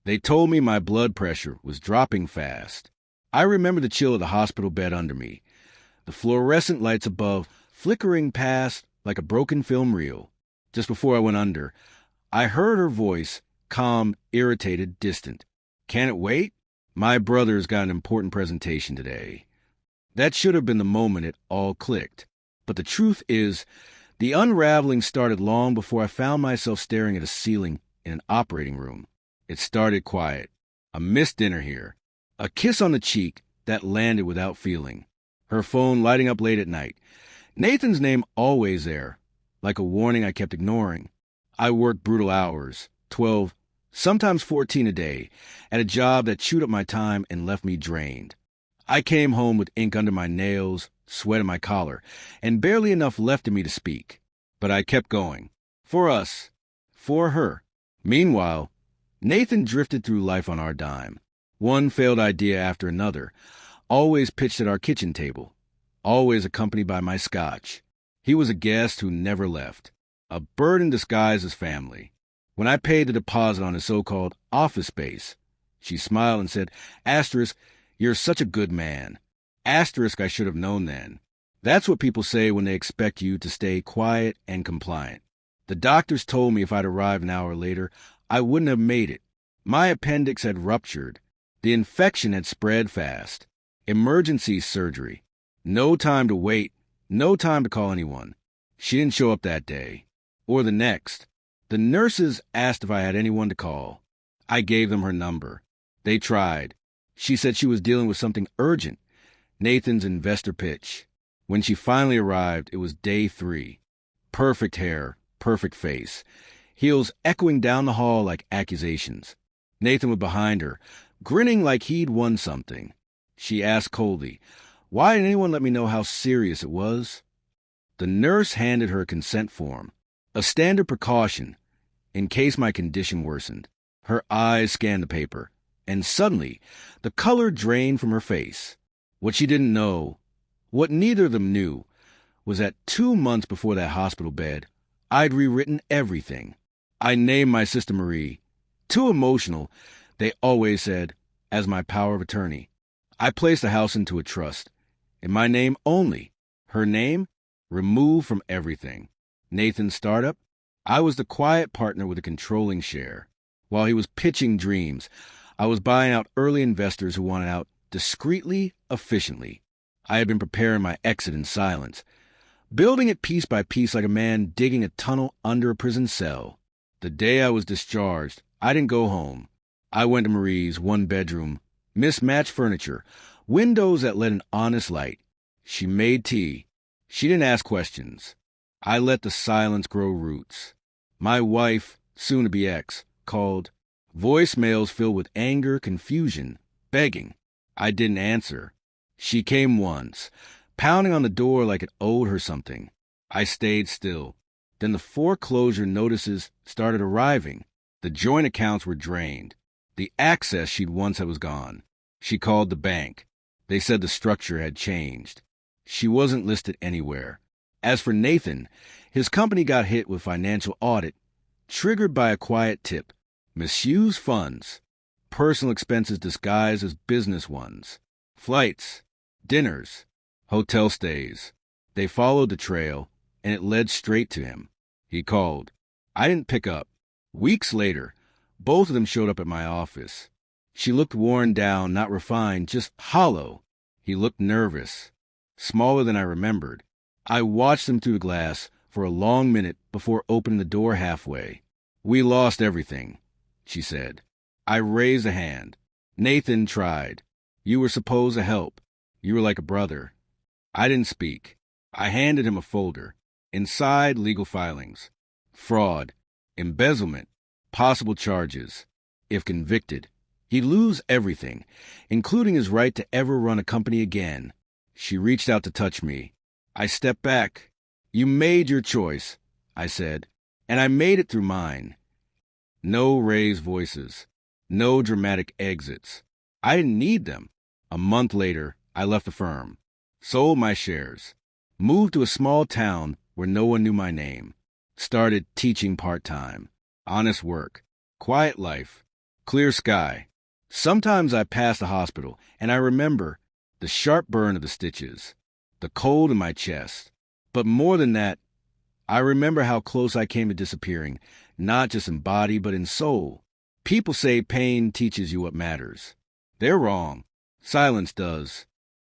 They told me my blood pressure was dropping fast. I remember the chill of the hospital bed under me, the fluorescent lights above flickering past like a broken film reel. Just before I went under, I heard her voice, calm, irritated, distant. "Can it wait? My brother's got an important presentation today." That should have been the moment it all clicked. But the truth is, the unraveling started long before I found myself staring at a ceiling in an operating room. It started quiet. A missed dinner here. A kiss on the cheek that landed without feeling. Her phone lighting up late at night. Nathan's name always there, like a warning I kept ignoring. I worked brutal hours, 12, sometimes 14 a day, at a job that chewed up my time and left me drained. I came home with ink under my nails, sweat in my collar, and barely enough left in me to speak. But I kept going. For us. For her. Meanwhile, Nathan drifted through life on our dime. One failed idea after another, always pitched at our kitchen table, always accompanied by my scotch. He was a guest who never left, a bird in disguise as family. When I paid the deposit on his so-called office space, she smiled and said, "Asterisk, you're such a good man." Asterisk, I should have known then. That's what people say when they expect you to stay quiet and compliant. The doctors told me if I'd arrived an hour later, I wouldn't have made it. My appendix had ruptured. The infection had spread fast. Emergency surgery. No time to wait. No time to call anyone. She didn't show up that day. Or the next. The nurses asked if I had anyone to call. I gave them her number. They tried. She said she was dealing with something urgent. Nathan's investor pitch. When she finally arrived, it was day 3. Perfect hair, perfect face. Heels echoing down the hall like accusations. Nathan was behind her, grinning like he'd won something. She asked coldly, "Why didn't anyone let me know how serious it was?" The nurse handed her a consent form, a standard precaution, in case my condition worsened. Her eyes scanned the paper, and suddenly, the color drained from her face. What she didn't know, what neither of them knew, was that 2 months before that hospital bed, I'd rewritten everything. I named my sister Marie, too emotional, they always said, as my power of attorney. I placed the house into a trust, in my name only. Her name, removed from everything. Nathan's startup, I was the quiet partner with a controlling share. While he was pitching dreams, I was buying out early investors who wanted out discreetly, efficiently. I had been preparing my exit in silence, building it piece by piece like a man digging a tunnel under a prison cell. The day I was discharged, I didn't go home. I went to Marie's 1-bedroom, mismatched furniture, windows that let an honest light. She made tea. She didn't ask questions. I let the silence grow roots. My wife, soon-to-be ex, called. Voicemails filled with anger, confusion, begging. I didn't answer. She came once, pounding on the door like it owed her something. I stayed still. Then the foreclosure notices started arriving. The joint accounts were drained. The access she'd once had was gone. She called the bank. They said the structure had changed. She wasn't listed anywhere. As for Nathan, his company got hit with financial audit, triggered by a quiet tip. Misused funds. Personal expenses disguised as business ones. Flights. Dinners. Hotel stays. They followed the trail, and it led straight to him. He called. I didn't pick up. Weeks later, both of them showed up at my office. She looked worn down, not refined, just hollow. He looked nervous, smaller than I remembered. I watched him through the glass for a long minute before opening the door halfway. "We lost everything," she said. I raised a hand. "Nathan tried. You were supposed to help. You were like a brother." I didn't speak. I handed him a folder. Inside, legal filings. Fraud. Embezzlement. Possible charges. If convicted, he'd lose everything, including his right to ever run a company again. She reached out to touch me. I stepped back. "You made your choice," I said, "and I made it through mine." No raised voices. No dramatic exits. I didn't need them. A month later, I left the firm, sold my shares, moved to a small town where no one knew my name, started teaching part-time. Honest work. Quiet life. Clear sky. Sometimes I pass the hospital, and I remember the sharp burn of the stitches, the cold in my chest. But more than that, I remember how close I came to disappearing, not just in body, but in soul. People say pain teaches you what matters. They're wrong. Silence does.